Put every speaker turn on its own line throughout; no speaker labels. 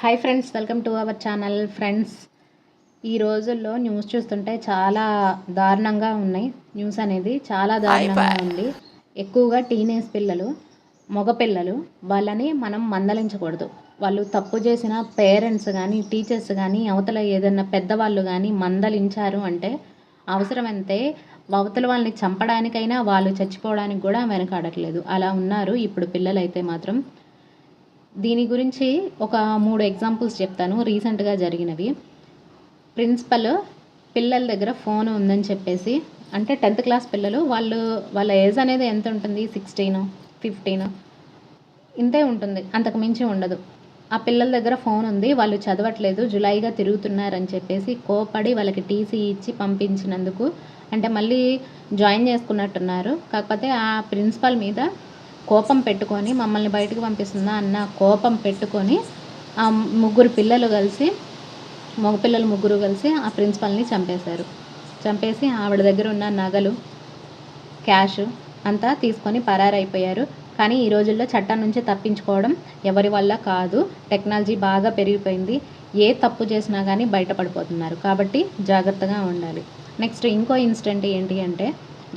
Hi friends, welcome to our channel. Friends, ఈ రోజుల్లో news చూస్తుంటే చాలా దారుణంగా ఉన్నాయి. న్యూస్ అనేది చాలా దారుణంగా ఉంది. ఎక్కువగా టీనేజ్ పిల్లలు, మగపిల్లలు, వాళ్ళని మనం మందలించకూడదు. వాళ్ళు తప్పు చేసిన పేరెంట్స్ కానీ, టీచర్స్ కానీ, అవతల ఏదైనా పెద్దవాళ్ళు కానీ మందలించారు అంటే అవసరమైతే అవతల వాళ్ళని చంపడానికైనా, వాళ్ళు చచ్చిపోవడానికి కూడా వెనకాడట్లేదు. అలా ఉన్నారు ఇప్పుడు పిల్లలైతే మాత్రం. దీని గురించి ఒక 3 ఎగ్జాంపుల్స్ చెప్తాను, రీసెంట్గా జరిగినవి. ప్రిన్సిపల్ పిల్లల దగ్గర ఫోన్ ఉందని చెప్పేసి, అంటే 10th క్లాస్ పిల్లలు, వాళ్ళ ఏజ్ అనేది ఎంత ఉంటుంది, 16, 15 ఇంతే ఉంటుంది, అంతకు మించి ఉండదు. ఆ పిల్లల దగ్గర ఫోన్ ఉంది, వాళ్ళు చదవట్లేదు, జులాయిగా తిరుగుతున్నారని చెప్పేసి కోపడి వాళ్ళకి టీసీ ఇచ్చి పంపించినందుకు, అంటే మళ్ళీ జాయిన్ చేసుకున్నట్టున్నారు. కాకపోతే ఆ ప్రిన్సిపల్ మీద కోపం పెట్టుకొని మమ్మల్ని బయటకు పంపిస్తుందా అన్న కోపం పెట్టుకొని ఆ పిల్లలు కలిసి, మగపిల్లలు 3 కలిసి ఆ ప్రిన్సిపల్ని చంపేశారు. చంపేసి ఆవిడ దగ్గర ఉన్న నగలు, క్యాష్ అంతా తీసుకొని పరారైపోయారు. కానీ ఈ రోజుల్లో చట్టం నుంచి తప్పించుకోవడం ఎవరి వల్ల కాదు. టెక్నాలజీ బాగా పెరిగిపోయింది. ఏ తప్పు చేసినా కానీ బయటపడిపోతున్నారు. కాబట్టి జాగ్రత్తగా ఉండాలి. నెక్స్ట్ ఇంకో ఇన్సిడెంట్ ఏంటి అంటే,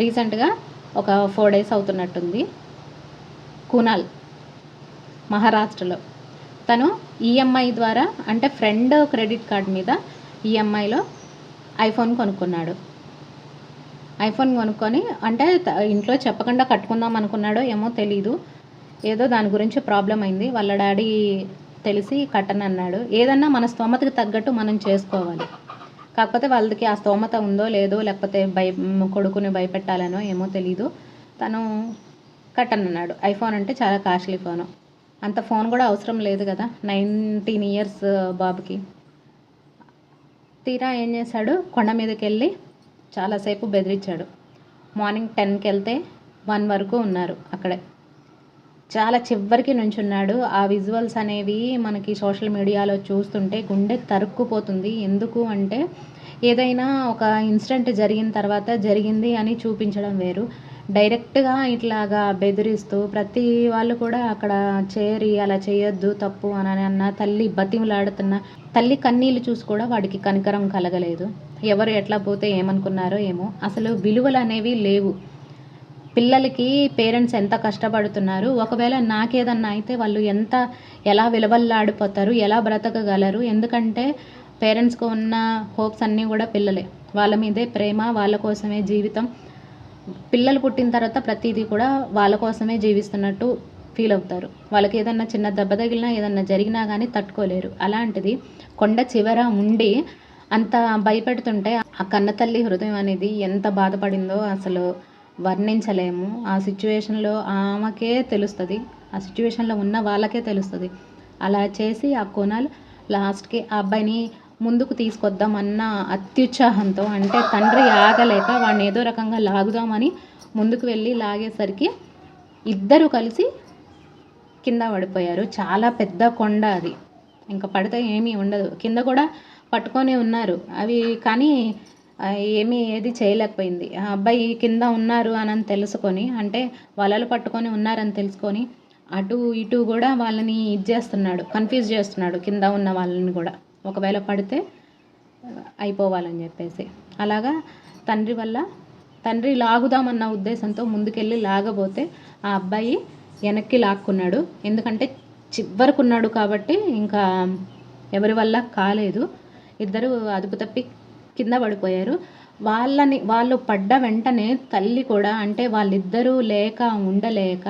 రీసెంట్గా ఒక 4 days అవుతున్నట్టుంది, కునాల్ మహారాష్ట్రలో తను ఈఎంఐ ద్వారా, అంటే ఫ్రెండ్ క్రెడిట్ కార్డ్ మీద ఈఎంఐలో ఐఫోన్ కొనుక్కున్నాడు. ఐఫోన్ కొనుక్కొని, అంటే ఇంట్లో చెప్పకుండా కట్టుకుందాం అనుకున్నాడో ఏమో తెలీదు, ఏదో దాని గురించి ప్రాబ్లం అయింది. వాళ్ళ డాడీ తెలిసి కట్టనన్నాడు. ఏదన్నా మన స్తోమతకి తగ్గట్టు మనం చేసుకోవాలి. కాకపోతే వాళ్ళకి ఆ స్తోమత ఉందో లేదో, లేకపోతే కొడుకుని భయపెట్టాలనో ఏమో తెలీదు, తను కట్టనన్నాడు. ఐఫోన్ అంటే చాలా కాస్ట్లీ ఫోను. అంత ఫోన్ కూడా అవసరం లేదు కదా 19 years బాబుకి. తీరా ఏం చేశాడు, కొండ మీదకి వెళ్ళి చాలాసేపు బెదిరించాడు. మార్నింగ్ 10కి వెళ్తే 1 వరకు ఉన్నారు అక్కడే. చాలా చివరికి నుంచున్నాడు. ఆ విజువల్స్ అనేవి మనకి సోషల్ మీడియాలో చూస్తుంటే గుండె తరుక్కుపోతుంది. ఎందుకు అంటే, ఏదైనా ఒక ఇన్సిడెంట్ జరిగిన తర్వాత జరిగింది అని చూపించడం వేరు, డైరెక్ట్గా ఇట్లాగా బెదిరిస్తూ ప్రతి వాళ్ళు కూడా అక్కడ చేరి అలా చేయొద్దు తప్పు అని అన్న తల్లి బతిమలాడుతున్న తల్లి కన్నీళ్ళు చూసి కూడా వాడికి కనికరం కలగలేదు. ఎవరు ఎట్లా పోతే ఏమనుకున్నారో ఏమో. అసలు విలువలు అనేవి లేవు. పిల్లలకి పేరెంట్స్ ఎంత కష్టపడుతున్నారు, ఒకవేళ నాకేదన్నా అయితే వాళ్ళు ఎలా విలువల్లాడిపోతారు, ఎలా బ్రతకగలరు. ఎందుకంటే పేరెంట్స్కి ఉన్న హోప్స్ అన్నీ కూడా పిల్లలే, వాళ్ళ మీదే ప్రేమ, వాళ్ళ కోసమే జీవితం. పిల్లలు పుట్టిన తర్వాత ప్రతిదీ కూడా వాళ్ళ కోసమే జీవిస్తున్నట్టు ఫీల్ అవుతారు. వాళ్ళకి ఏదన్నా చిన్న దెబ్బ తగిలినా, ఏదన్నా జరిగినా కానీ తట్టుకోలేరు. అలాంటిది కొండ చివర ఉండి అంత భయపెడుతుంటే ఆ కన్నతల్లి హృదయం అనేది ఎంత బాధపడిందో అసలు వర్ణించలేము. ఆ సిచ్యువేషన్లో ఆమెకే తెలుస్తుంది, ఆ సిచ్యువేషన్లో ఉన్న వాళ్ళకే తెలుస్తుంది. అలా చేసి ఆ కొనాల్ లాస్ట్కి ఆ అబ్బాయిని ముందుకు తీసుకొద్దాం అన్న అత్యుత్సాహంతో, అంటే తండ్రి ఆగలేక వాడిని ఏదో రకంగా లాగుదామని ముందుకు వెళ్ళి లాగేసరికి ఇద్దరు కలిసి కింద పడిపోయారు. చాలా పెద్ద కొండ అది, ఇంకా పడితే ఏమీ ఉండదు. కింద కూడా పట్టుకొని ఉన్నారు అవి, కానీ ఏది చేయలేకపోయింది. ఆ అబ్బాయి కింద ఉన్నారు అని తెలుసుకొని, అంటే వలలు పట్టుకొని ఉన్నారని తెలుసుకొని అటు ఇటు కూడా వాళ్ళని చేస్తున్నాడు, కన్ఫ్యూజ్ చేస్తున్నాడు కింద ఉన్న వాళ్ళని కూడా, ఒకవేళ పడితే అయిపోవాలని చెప్పేసి. అలాగా తండ్రి లాగుదామన్న ఉద్దేశంతో ముందుకెళ్ళి లాగబోతే ఆ అబ్బాయి వెనక్కి లాక్కున్నాడు. ఎందుకంటే చివరకున్నాడు కాబట్టి ఇంకా ఎవరి వల్ల కాలేదు. ఇద్దరు అదుపు తప్పి కింద పడిపోయారు. వాళ్ళు పడ్డ వెంటనే తల్లి కూడా, అంటే వాళ్ళిద్దరూ ఉండలేక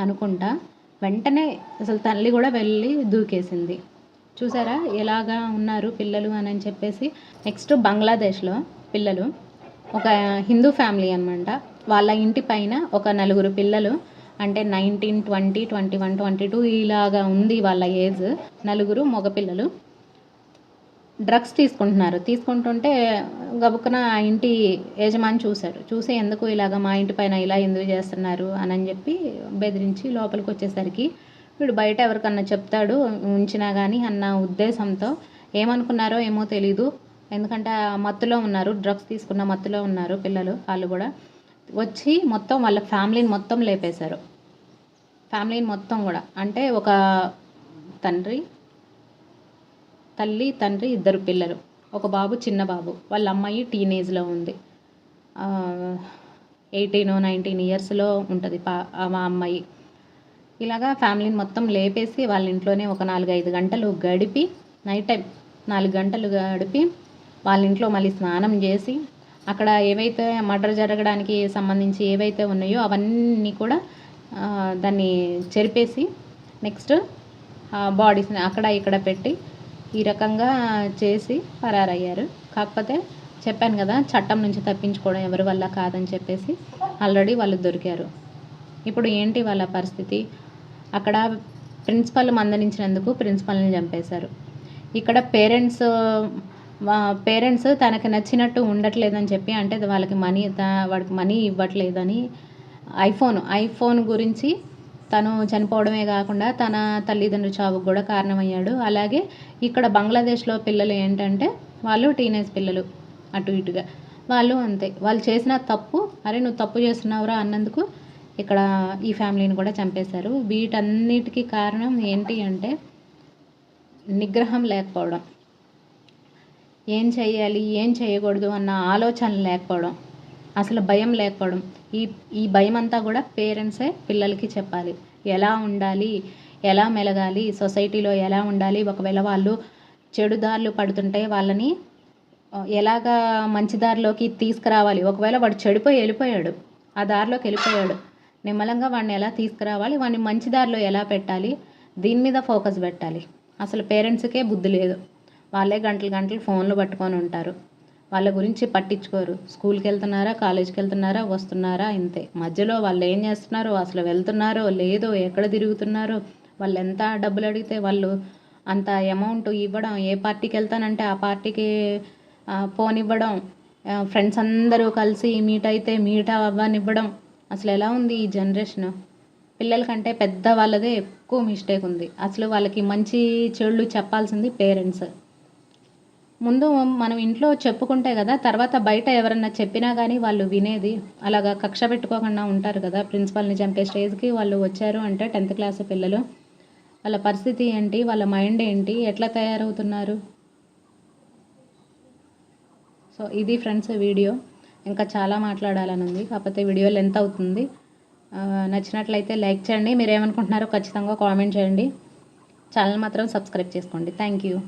అనుకుంటా వెంటనే అసలు తల్లి కూడా వెళ్ళి దూకేసింది. చూసారా ఎలాగా ఉన్నారు పిల్లలు అని చెప్పేసి. నెక్స్ట్ బంగ్లాదేశ్లో పిల్లలు, ఒక హిందూ ఫ్యామిలీ అనమాట. వాళ్ళ ఇంటి పైన ఒక 4 పిల్లలు, అంటే 19, 20, 21, 22 ఇలాగా ఉంది వాళ్ళ ఏజ్. 4 మగపిల్లలు డ్రగ్స్ తీసుకుంటుంటే గబుక్కున ఆ ఇంటి యజమాని చూసి ఎందుకు ఇలాగ మా ఇంటి పైన ఇలా ఎందుకు చేస్తున్నారు అని చెప్పి బెదిరించి లోపలికి వచ్చేసరికి వీడు బయట ఎవరికన్నా చెప్తాడు ఉంచినా కానీ అన్న ఉద్దేశంతో, ఏమనుకున్నారో ఏమో తెలీదు. ఎందుకంటే మత్తులో ఉన్నారు, డ్రగ్స్ తీసుకున్న మత్తులో ఉన్నారు పిల్లలు. వాళ్ళు కూడా వచ్చి మొత్తం వాళ్ళ ఫ్యామిలీని మొత్తం లేపేశారు. ఫ్యామిలీని మొత్తం కూడా, అంటే ఒక తండ్రి, తల్లి తండ్రి 2 పిల్లలు, ఒక బాబు, చిన్న బాబు. వాళ్ళ అమ్మాయి టీనేజ్లో ఉంది. 18, 19 ఇయర్స్లో ఉంటుంది మా అమ్మాయి. ఇలాగా ఫ్యామిలీని మొత్తం లేపేసి వాళ్ళ ఇంట్లోనే ఒక 4-5 గంటలు గడిపి, నైట్ టైం 4 గంటలు గడిపి వాళ్ళ ఇంట్లో మళ్ళీ స్నానం చేసి, అక్కడ ఏవైతే మర్డర్ జరగడానికి సంబంధించి ఏవైతే ఉన్నాయో అవన్నీ కూడా దాన్ని చెరిపేసి నెక్స్ట్ బాడీస్ని అక్కడ ఇక్కడ పెట్టి ఈ రకంగా చేసి పరారయ్యారు. కాకపోతే చెప్పాను కదా, చట్టం నుంచి తప్పించుకోవడం ఎవరి వల్ల కాదని చెప్పేసి ఆల్రెడీ వాళ్ళు దొరికారు. ఇప్పుడు ఏంటి వాళ్ళ పరిస్థితి? అక్కడ ప్రిన్సిపల్ మందలించినందుకు ప్రిన్సిపల్ని చంపేశారు. ఇక్కడ పేరెంట్స్ తనకి నచ్చినట్టు ఉండట్లేదని చెప్పి, అంటే వాడికి మనీ ఇవ్వట్లేదని ఐఫోన్ గురించి తను చనిపోవడమే కాకుండా తన తల్లిదండ్రుల చావుకు కూడా కారణమయ్యాడు. అలాగే ఇక్కడ బంగ్లాదేశ్లో పిల్లలు ఏంటంటే వాళ్ళు టీనేజ్ పిల్లలు, అటు ఇటుగా వాళ్ళు అంతే. వాళ్ళు చేసిన తప్పు, అరే నువ్వు తప్పు చేస్తున్నావురా అన్నందుకు ఇక్కడ ఈ ఫ్యామిలీని కూడా చంపేశారు. వీటన్నిటికీ కారణం ఏంటి అంటే నిగ్రహం లేకపోవడం, ఏం చేయాలి ఏం చేయకూడదు అన్న ఆలోచన లేకపోవడం, అసలు భయం లేకపోవడం. ఈ భయం అంతా కూడా పేరెంట్సే పిల్లలకి చెప్పాలి. ఎలా ఉండాలి, ఎలా మెలగాలి, సొసైటీలో ఎలా ఉండాలి, ఒకవేళ వాళ్ళు చెడు దారులు పడుతుంటే వాళ్ళని ఎలాగా మంచి దారిలోకి తీసుకురావాలి. ఒకవేళ వాడు చెడిపోయి వెళ్ళిపోయాడు, ఆ దారిలోకి వెళ్ళిపోయాడు, నిమ్మలంగా వాడిని ఎలా తీసుకురావాలి, వాడిని మంచి దారిలో ఎలా పెట్టాలి, దీని మీద ఫోకస్ పెట్టాలి. అసలు పేరెంట్స్కే బుద్ధి లేదు. వాళ్ళే గంటలు ఫోన్లు పట్టుకొని ఉంటారు, వాళ్ళ గురించి పట్టించుకోరు. స్కూల్కి వెళ్తున్నారా, కాలేజీకి వెళ్తున్నారా, వస్తున్నారా, ఇంతే. మధ్యలో వాళ్ళు ఏం చేస్తున్నారో, అసలు వెళ్తున్నారో లేదో, ఎక్కడ తిరుగుతున్నారో, వాళ్ళు ఎంత డబ్బులు అడిగితే వాళ్ళు అంత అమౌంట్ ఇవ్వడం, ఏ పార్టీకి వెళ్తానంటే ఆ పార్టీకి పోనివ్వడం, ఫ్రెండ్స్ అందరూ కలిసి మీట్ అవ్వనివ్వడం. అసలు ఎలా ఉంది ఈ జనరేషన్? పిల్లల కంటే పెద్ద వాళ్ళదే ఎక్కువ మిస్టేక్ ఉంది. అసలు వాళ్ళకి మంచి చెడులు చెప్పాల్సింది పేరెంట్స్. ముందు మనం ఇంట్లో చెప్పుకుంటే కదా తర్వాత బయట ఎవరన్నా చెప్పినా కానీ వాళ్ళు వినేది. అలాగా కక్ష పెట్టుకోకుండా ఉంటారు కదా. ప్రిన్సిపల్ని చంపే స్టేజ్కి వాళ్ళు వచ్చారు అంటే 10th క్లాస్ పిల్లలు, వాళ్ళ పరిస్థితి ఏంటి, వాళ్ళ మైండ్ ఏంటి, ఎట్లా తయారవుతున్నారు? సో ఇది ఫ్రెండ్స్ వీడియో. ఇంకా చాలా మాట్లాడాలని ఉంది, కాకపోతే వీడియో లెంత్ అవుతుంది. నచ్చినట్లయితే లైక్ చేయండి. మీరు ఏమనుకుంటున్నారో ఖచ్చితంగా కామెంట్ చేయండి. ఛానల్ మాత్రం సబ్స్క్రైబ్ చేసుకోండి. Thank you.